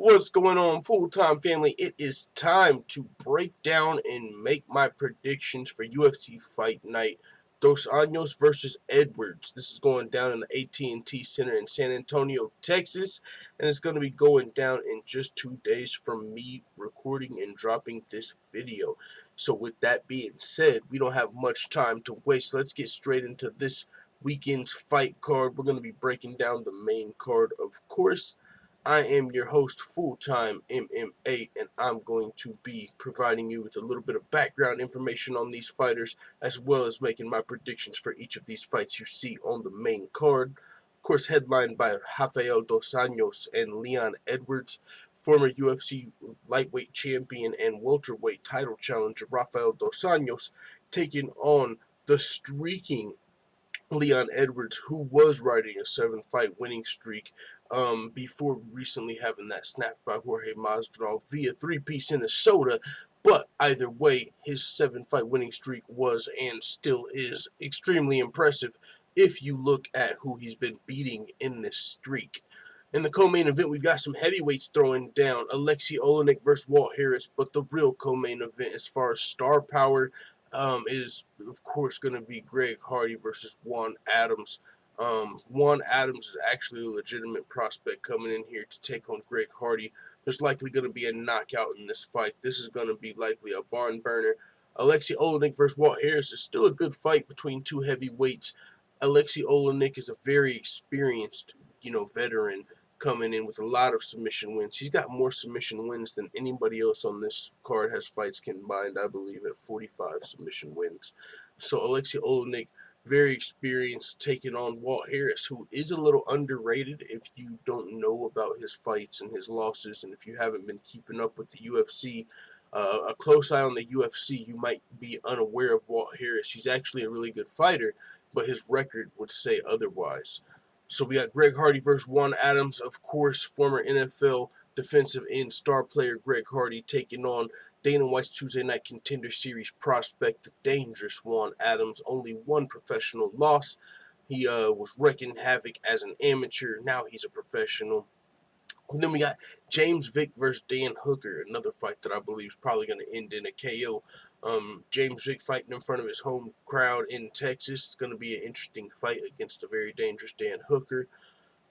What's going on, full-time family? It is time to break down and make my predictions for UFC Fight Night. Dos Anjos versus Edwards. This is going down in the AT&T Center in San Antonio, Texas, and it's going to be going down in just 2 days from me recording and dropping this video. So with that being said, we don't have much time to waste. Let's get straight into this weekend's fight card. We're going to be breaking down the main card, of course. I am your host, Full-Time MMA, and I'm going to be providing you with a little bit of background information on these fighters, as well as making my predictions for each of these fights you see on the main card. Of course, headlined by Rafael Dos Anjos and Leon Edwards, former UFC lightweight champion and welterweight title challenger Rafael Dos Anjos, taking on the streaking Leon Edwards, who was riding a 7-fight winning streak before recently having that snapped by Jorge Masvidal via three-piece Minnesota. But either way, his 7-fight winning streak was and still is extremely impressive if you look at who he's been beating in this streak. In the co-main event, we've got some heavyweights throwing down. Alexei Oleinik versus Walt Harris, but the real co-main event as far as star power is, of course, going to be Greg Hardy versus Juan Adams. Juan Adams is actually a legitimate prospect coming in here to take on Greg Hardy. There's likely going to be a knockout in this fight. This is going to be likely a barn burner. Alexei Oleinik versus Walt Harris is still a good fight between two heavyweights. Alexei Oleinik is a very experienced, veteran coming in with a lot of submission wins. He's got more submission wins than anybody else on this card has fights combined, I believe, at 45 submission wins. So Alexei Oleinik, very experienced, taking on Walt Harris, who is a little underrated if you don't know about his fights and his losses, and if you haven't been keeping up with the UFC. A close eye on the UFC, you might be unaware of Walt Harris. He's actually a really good fighter, but his record would say otherwise. So we got Greg Hardy versus Juan Adams, of course, former NFL defensive end star player Greg Hardy taking on Dana White's Tuesday Night Contender Series prospect, the dangerous Juan Adams. Only one professional loss. He was wreaking havoc as an amateur. Now he's a professional. And then we got James Vick versus Dan Hooker, another fight that I believe is probably going to end in a KO. James Vick fighting in front of his home crowd in Texas. It's going to be an interesting fight against a very dangerous Dan Hooker.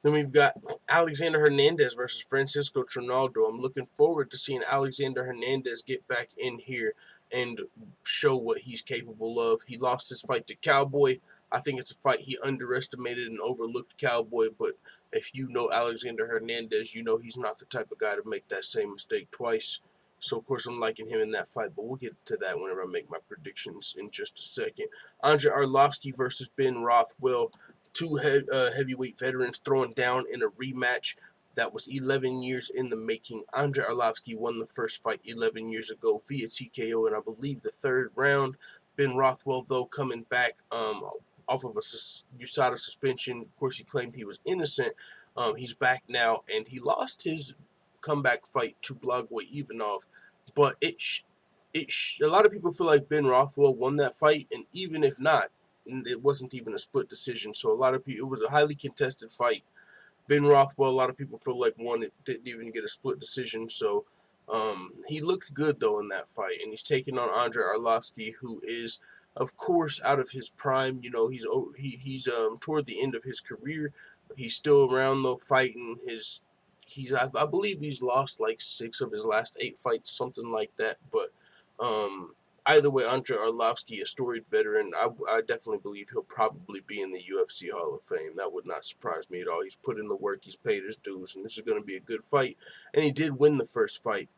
Then we've got Alexander Hernandez versus Francisco Trinaldo. I'm looking forward to seeing Alexander Hernandez get back in here and show what he's capable of. He lost his fight to Cowboy. I think it's a fight he underestimated and overlooked Cowboy, but if you know Alexander Hernandez, you know he's not the type of guy to make that same mistake twice. So, of course, I'm liking him in that fight, but we'll get to that whenever I make my predictions in just a second. Andrei Arlovski versus Ben Rothwell. Two heavyweight veterans throwing down in a rematch that was 11 years in the making. Andrei Arlovski won the first fight 11 years ago via TKO in, I believe, the third round. Ben Rothwell, though, coming back off of a USADA suspension. Of course, he claimed he was innocent. He's back now, and he lost his comeback fight to Blagoy Ivanov. But a lot of people feel like Ben Rothwell won that fight, and even if not, it wasn't even a split decision. So a lot of people, it was a highly contested fight. Ben Rothwell, a lot of people feel like won it, didn't even get a split decision. So he looked good, though, in that fight. And he's taking on Andrei Arlovski, who is, of course, out of his prime. He's toward the end of his career. He's still around, though, fighting. I believe he's lost like 6 of his last 8 fights, something like that. But either way, Andrei Arlovski, a storied veteran, I definitely believe he'll probably be in the UFC Hall of Fame. That would not surprise me at all. He's put in the work, he's paid his dues, and this is going to be a good fight. And he did win the first fight.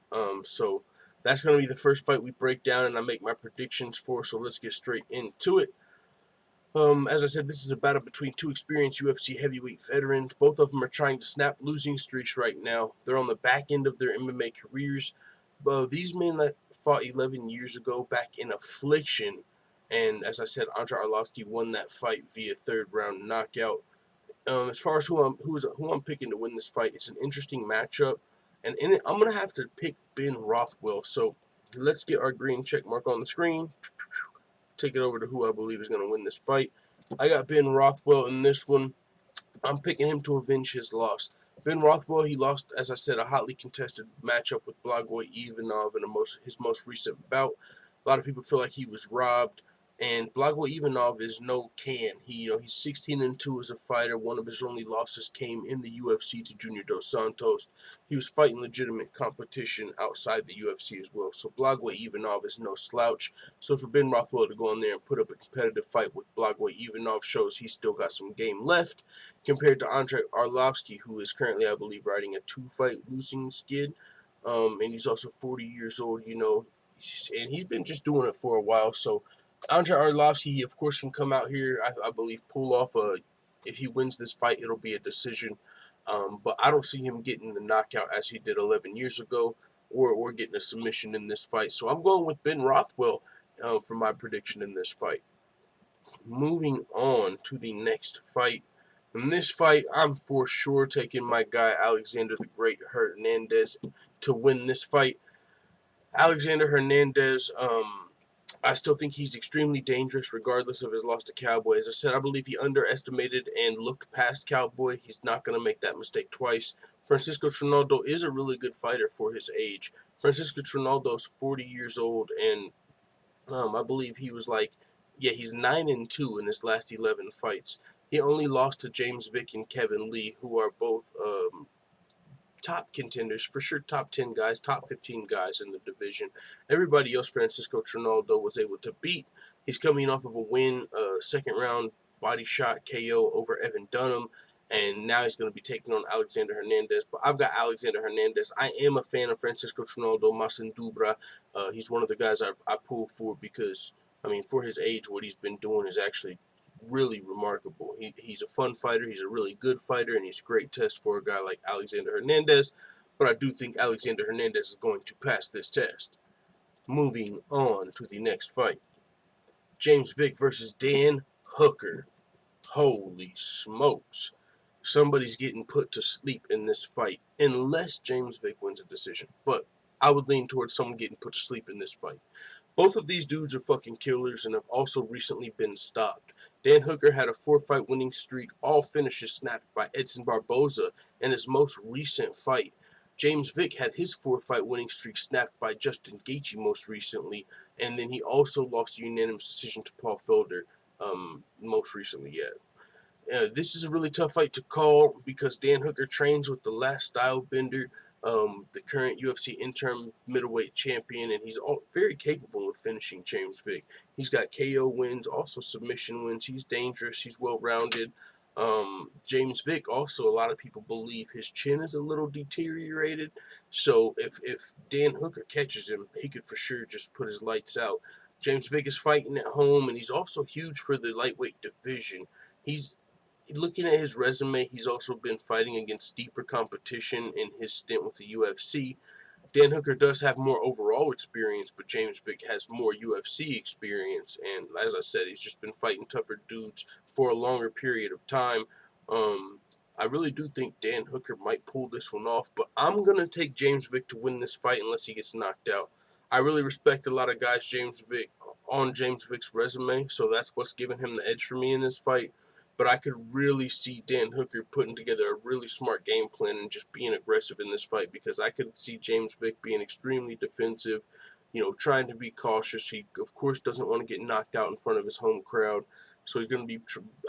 So that's going to be the first fight we break down and I make my predictions for, so let's get straight into it. As I said, this is a battle between two experienced UFC heavyweight veterans. Both of them are trying to snap losing streaks right now. They're on the back end of their MMA careers. These men that fought 11 years ago back in Affliction, and as I said, Andrei Arlovski won that fight via third-round knockout. As far as who I'm picking to win this fight, it's an interesting matchup, and in it, I'm gonna have to pick Ben Rothwell. So let's get our green check mark on the screen. Take it over to who I believe is gonna win this fight. I got Ben Rothwell in this one. I'm picking him to avenge his loss. Ben Rothwell, he lost, as I said, a hotly contested matchup with Blagoy Ivanov in his most recent bout. A lot of people feel like he was robbed, and Blagoy Ivanov is no can. He's 16-2 as a fighter. One of his only losses came in the UFC to Junior Dos Santos. He was fighting legitimate competition outside the UFC as well. So Blagoy Ivanov is no slouch. So for Ben Rothwell to go in there and put up a competitive fight with Blagoy Ivanov shows he's still got some game left, compared to Andrei Arlovsky, who is currently, I believe, riding a 2-fight losing skid. And he's also 40 years old, and he's been just doing it for a while. So Andrei Arlovsky, he of course can come out here, I believe, pull off if he wins this fight, it'll be a decision. But I don't see him getting the knockout as he did 11 years ago, or getting a submission in this fight. So I'm going with Ben Rothwell for my prediction in this fight. Moving on to the next fight. In this fight, I'm for sure taking my guy Alexander the Great Hernandez to win this fight. Alexander Hernandez, I still think he's extremely dangerous regardless of his loss to Cowboy. As I said, I believe he underestimated and looked past Cowboy. He's not going to make that mistake twice. Francisco Trinaldo is a really good fighter for his age. Francisco Trinaldo's 40 years old, and I believe he was he's 9-2 in his last 11 fights. He only lost to James Vick and Kevin Lee, who are both top contenders, for sure, top 10 guys, top 15 guys in the division. Everybody else Francisco Trinaldo was able to beat. He's coming off of a win, second round body shot KO over Evan Dunham, and now he's going to be taking on Alexander Hernandez. But I've got Alexander Hernandez. I am a fan of Francisco Trinaldo Masandubra. He's one of the guys I pull for because, for his age, what he's been doing is actually really remarkable. He's a fun fighter, he's a really good fighter, and he's a great test for a guy like Alexander Hernandez. But I do think Alexander Hernandez is going to pass this test. Moving on to the next fight. James Vick versus Dan Hooker. Holy smokes. Somebody's getting put to sleep in this fight, unless James Vick wins a decision. But I would lean towards someone getting put to sleep in this fight. Both of these dudes are fucking killers and have also recently been stopped. Dan Hooker had a 4-fight winning streak, all finishes snapped by Edson Barboza in his most recent fight. James Vick had his 4-fight winning streak snapped by Justin Gaethje most recently, and then he also lost a unanimous decision to Paul Felder most recently yet. This is a really tough fight to call because Dan Hooker trains with the last style bender, the current UFC interim middleweight champion, and he's very capable of finishing James Vick. He's got KO wins, also submission wins. He's dangerous. He's well-rounded. James Vick, also, a lot of people believe his chin is a little deteriorated. So if Dan Hooker catches him, he could for sure just put his lights out. James Vick is fighting at home, and he's also huge for the lightweight division. Looking at his resume, he's also been fighting against deeper competition in his stint with the UFC. Dan Hooker does have more overall experience, but James Vick has more UFC experience. And as I said, he's just been fighting tougher dudes for a longer period of time. I really do think Dan Hooker might pull this one off, but I'm going to take James Vick to win this fight unless he gets knocked out. I really respect a lot of guys James Vick's resume, so that's what's giving him the edge for me in this fight. But I could really see Dan Hooker putting together a really smart game plan and just being aggressive in this fight, because I could see James Vick being extremely defensive, trying to be cautious. He, of course, doesn't want to get knocked out in front of his home crowd. So he's going to be,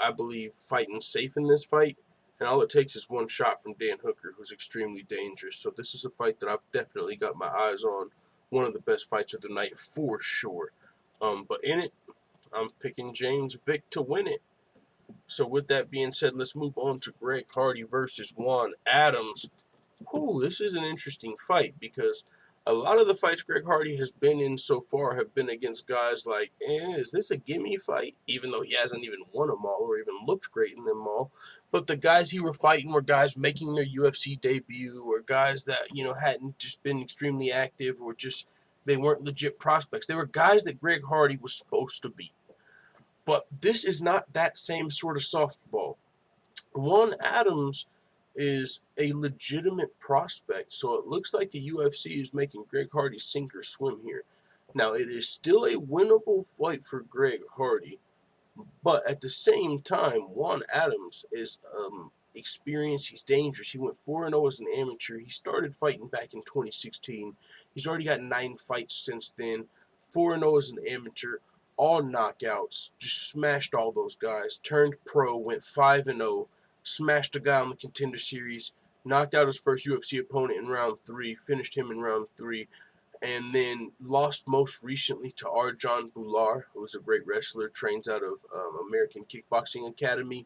I believe, fighting safe in this fight. And all it takes is one shot from Dan Hooker, who's extremely dangerous. So this is a fight that I've definitely got my eyes on. One of the best fights of the night for sure. But in it, I'm picking James Vick to win it. So with that being said, let's move on to Greg Hardy versus Juan Adams. This is an interesting fight because a lot of the fights Greg Hardy has been in so far have been against guys like, is this a gimme fight? Even though he hasn't even won them all or even looked great in them all. But the guys he were fighting were guys making their UFC debut, or guys that, hadn't just been extremely active, or just they weren't legit prospects. They were guys that Greg Hardy was supposed to beat. But this is not that same sort of softball. Juan Adams is a legitimate prospect, so it looks like the UFC is making Greg Hardy sink or swim here. Now, it is still a winnable fight for Greg Hardy, but at the same time, Juan Adams is experience. He's dangerous. He went 4-0 as an amateur. He started fighting back in 2016. He's already got 9 fights since then. 4-0 as an amateur, all knockouts. Just smashed all those guys. Turned pro, went 5-0. Smashed a guy on the Contender Series. Knocked out his first UFC opponent in round 3. Finished him in round 3. And then lost most recently to Arjan Bular, who's a great wrestler, trains out of American Kickboxing Academy.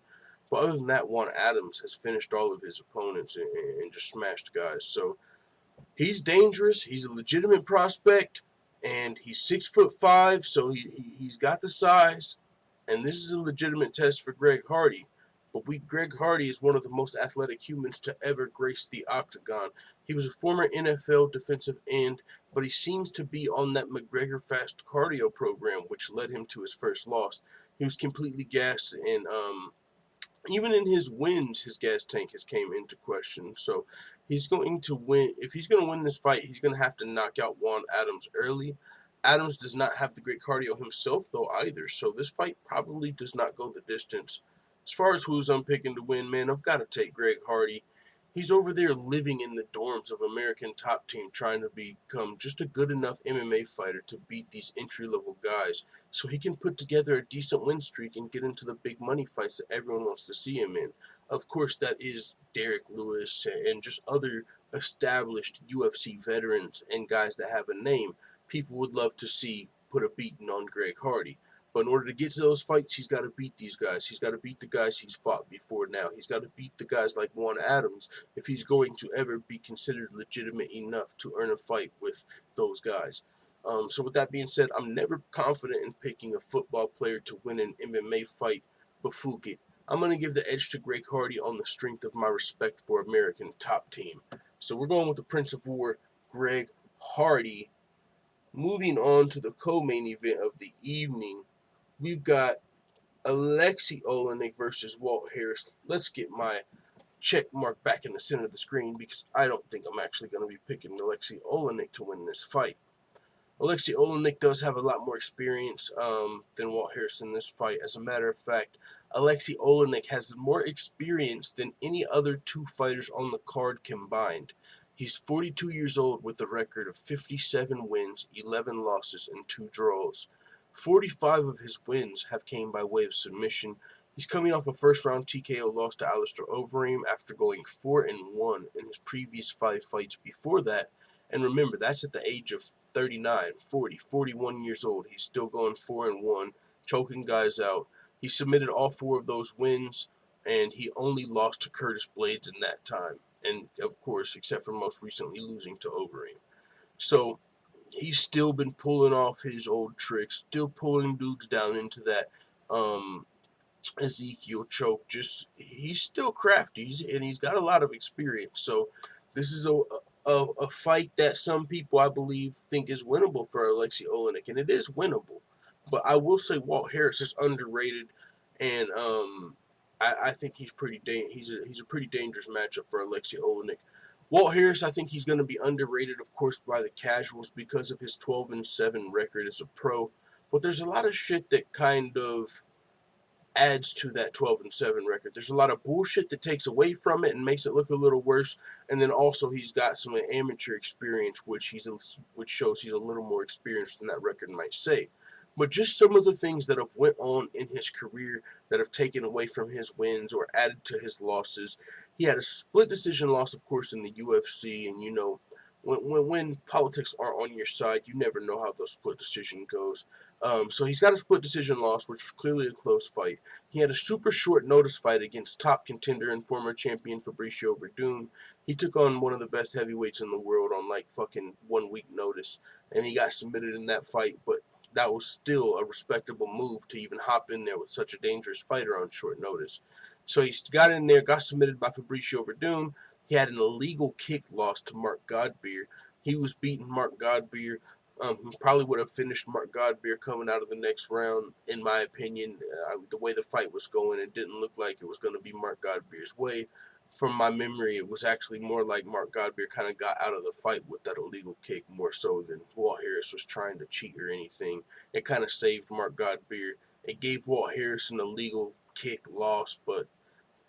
But other than that, Juan Adams has finished all of his opponents and just smashed guys. So he's dangerous. He's a legitimate prospect, and he's 6'5", so he's got the size. And this is a legitimate test for Greg Hardy. But Greg Hardy is one of the most athletic humans to ever grace the octagon. He was a former NFL defensive end, but he seems to be on that McGregor fast cardio program, which led him to his first loss. He was completely gassed, and even in his wins, his gas tank has came into question. So he's going to win. If he's going to win this fight, he's going to have to knock out Juan Adams early. Adams does not have the great cardio himself, though, either. So this fight probably does not go the distance. As far as who's I'm picking to win, man, I've got to take Greg Hardy. He's over there living in the dorms of American Top Team, trying to become just a good enough MMA fighter to beat these entry-level guys, so he can put together a decent win streak and get into the big money fights that everyone wants to see him in. Of course, that is Derek Lewis and just other established UFC veterans and guys that have a name people would love to see put a beating on Greg Hardy. But in order to get to those fights, he's got to beat these guys. He's got to beat the guys he's fought before now. He's got to beat the guys like Juan Adams if he's going to ever be considered legitimate enough to earn a fight with those guys. So with that being said, I'm never confident in picking a football player to win an MMA fight, but fuck it. I'm going to give the edge to Greg Hardy on the strength of my respect for American Top Team. So we're going with the Prince of War, Greg Hardy. Moving on to the co-main event of the evening, we've got Alexei Oleinik versus Walt Harris. Let's get my check mark back in the center of the screen because I don't think I'm actually going to be picking Alexei Oleinik to win this fight. Alexei Oleinik does have a lot more experience than Walt Harris in this fight. As a matter of fact, Alexei Oleinik has more experience than any other 2 fighters on the card combined. He's 42 years old with a record of 57 wins, 11 losses, and 2 draws. 45 of his wins have came by way of submission. He's coming off a first-round TKO loss to Alistair Overeem after going 4-1 in his previous 5 fights before that. And remember, that's at the age of 39, 40, 41 years old. He's still going 4-1, choking guys out. He submitted all 4 of those wins, and he only lost to Curtis Blades in that time. And, of course, except for most recently losing to Overeem. So he's still been pulling off his old tricks, still pulling dudes down into that Ezekiel choke. Just he's still crafty, and he's got a lot of experience. So this is a fight that some people, I believe, think is winnable for Alexei Oleinik, and it is winnable. But I will say Walt Harris is underrated, and I think he's he's a pretty dangerous matchup for Alexei Oleinik. Walt Harris, I think he's going to be underrated, of course, by the casuals because of his 12-7 record as a pro. But there's a lot of shit that kind of adds to that 12-7 record. There's a lot of bullshit that takes away from it and makes it look a little worse. And then also he's got some amateur experience, which shows he's a little more experienced than that record might say. But just some of the things that have went on in his career that have taken away from his wins or added to his losses. He had a split decision loss, of course, in the UFC, and you know, when politics aren't on your side, you never know how the split decision goes. So he's got a split decision loss, which was clearly a close fight. He had a super short notice fight against top contender and former champion Fabricio Verdun. He took on one of the best heavyweights in the world on like fucking 1 week notice, and he got submitted in that fight, but that was still a respectable move to even hop in there with such a dangerous fighter on short notice. So he got in there, got submitted by Fabricio Verdun. He had an illegal kick loss to Mark Godbeer. He was beating Mark Godbeer, who probably would have finished Mark Godbeer coming out of the next round, in my opinion. The way the fight was going, it didn't look like it was going to be Mark Godbeer's way. From my memory, it was actually more like Mark Godbeer kind of got out of the fight with that illegal kick more so than Walt Harris was trying to cheat or anything. It kind of saved Mark Godbeer. It gave Walt Harris an illegal kick loss, but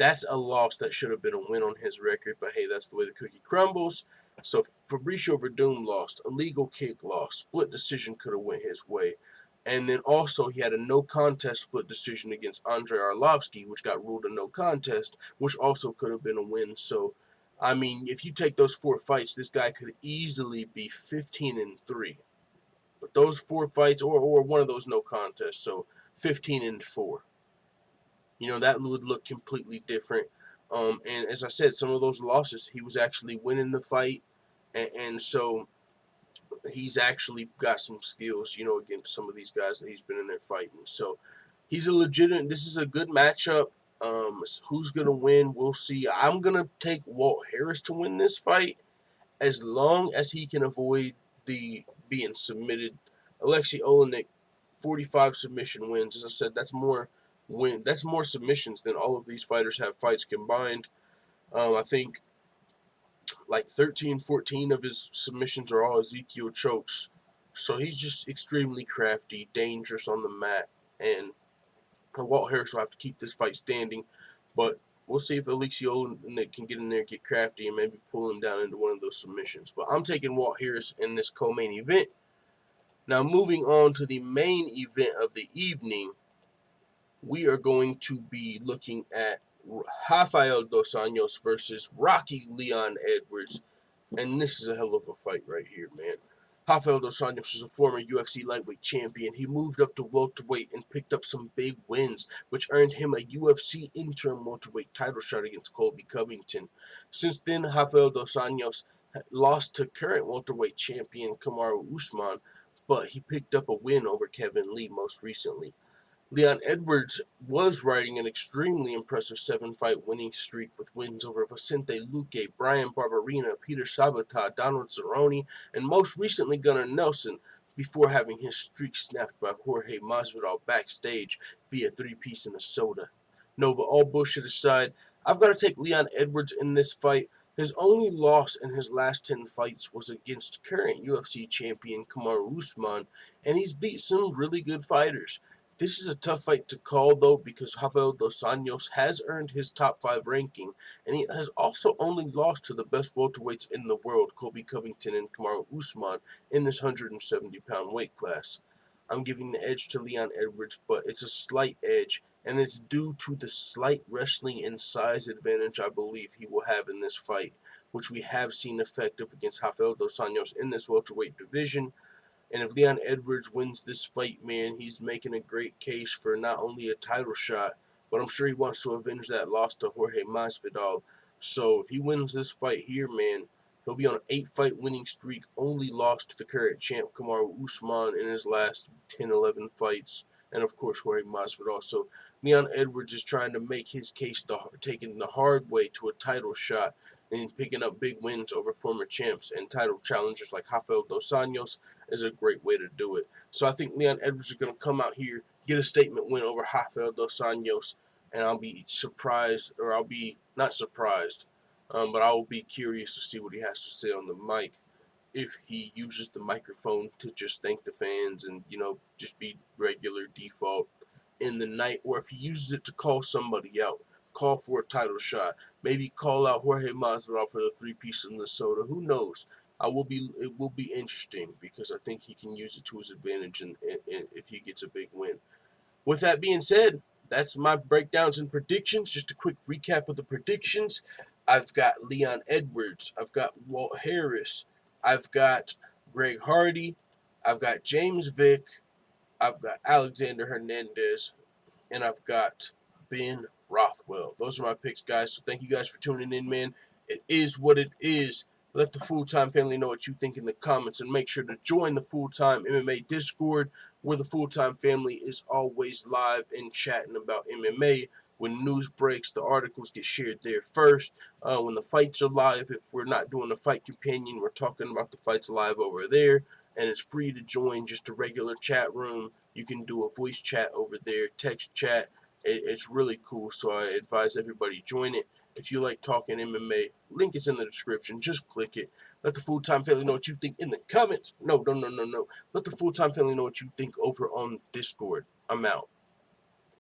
That's a loss that should have been a win on his record, but hey, that's the way the cookie crumbles. So Fabricio Verdum lost, a legal kick lost, split decision could have went his way. And then also he had a no contest split decision against Andrei Arlovsky, which got ruled a no contest, which also could have been a win. So, I mean, if you take those 4 fights, this guy could easily be 15-3. But those 4 fights, or one of those no contests, so 15-4. You know, that would look completely different. And as I said, some of those losses, he was actually winning the fight, and so he's actually got some skills, you know, against some of these guys that he's been in there fighting. So he's a legitimate. This is a good matchup. Who's gonna win? We'll see. I'm gonna take Walt Harris to win this fight, as long as he can avoid the being submitted. Alexei Olenek, 45 submission wins. As I said, that's more submissions than all of these fighters have fights combined. I think like 13, 14 of his submissions are all Ezekiel chokes. So he's just extremely crafty, dangerous on the mat, and Walt Harris will have to keep this fight standing. But we'll see if Alexei Olenek can get in there, get crafty, and maybe pull him down into one of those submissions. But I'm taking Walt Harris in this co-main event. Now, moving on to the main event of the evening, we are going to be looking at Rafael Dos Anjos versus Rocky Leon Edwards. And this is a hell of a fight right here, man. Rafael Dos Anjos is a former UFC lightweight champion. He moved up to welterweight and picked up some big wins, which earned him a UFC interim welterweight title shot against Colby Covington. Since then, Rafael Dos Anjos lost to current welterweight champion Kamaru Usman, but he picked up a win over Kevin Lee most recently. Leon Edwards was riding an extremely impressive 7-fight winning streak with wins over Vicente Luque, Brian Barberena, Peter Sabata, Donald Cerrone, and most recently Gunnar Nelson, before having his streak snapped by Jorge Masvidal backstage via 3-piece and a soda. No, but all bullshit aside, I've got to take Leon Edwards in this fight. His only loss in his last 10 fights was against current UFC champion Kamaru Usman, and he's beat some really good fighters. This is a tough fight to call, though, because Rafael Dos Anjos has earned his top 5 ranking, and he has also only lost to the best welterweights in the world, Colby Covington and Kamaru Usman, in this 170-pound weight class. I'm giving the edge to Leon Edwards, but it's a slight edge, and it's due to the slight wrestling and size advantage I believe he will have in this fight, which we have seen effective against Rafael Dos Anjos in this welterweight division. And if Leon Edwards wins this fight, man, he's making a great case for not only a title shot, but I'm sure he wants to avenge that loss to Jorge Masvidal. So if he wins this fight here, man, he'll be on an 8-fight winning streak, only lost to the current champ Kamaru Usman in his last 10, 11 fights, and of course Jorge Masvidal. So Leon Edwards is trying to make his case, taking the hard way to a title shot and picking up big wins over former champs and title challengers like Rafael Dos Anjos is a great way to do it. So I think Leon Edwards is going to come out here, get a statement win over Rafael Dos Anjos, and I'll be surprised, or I'll be not surprised, but I will be curious to see what he has to say on the mic, if he uses the microphone to just thank the fans and, you know, just be regular default in the night, or if he uses it to call somebody out, call for a title shot, maybe call out Jorge Masvidal for the 3-piece in Minnesota. Who knows? It will be interesting, because I think he can use it to his advantage if he gets a big win. With that being said, that's my breakdowns and predictions. Just a quick recap of the predictions. I've got Leon Edwards. I've got Walt Harris. I've got Greg Hardy. I've got James Vick. I've got Alexander Hernandez. And I've got Ben Rothwell. Those are my picks, guys. So thank you guys for tuning in, man. It is what it is. Let the Full-Time family know what you think in the comments, and make sure to join the Full-Time MMA Discord, where the Full-Time family is always live and chatting about MMA. When news breaks, the articles get shared there first. When the fights are live, if we're not doing a fight companion, we're talking about the fights live over there. And it's free to join, just a regular chat room. You can do a voice chat over there, text chat. It's really cool, so I advise everybody join it. If you like talking MMA, link is in the description. Just click it. Let the Full-Time family know what you think in the comments. No. Let the Full-Time family know what you think over on Discord. I'm out.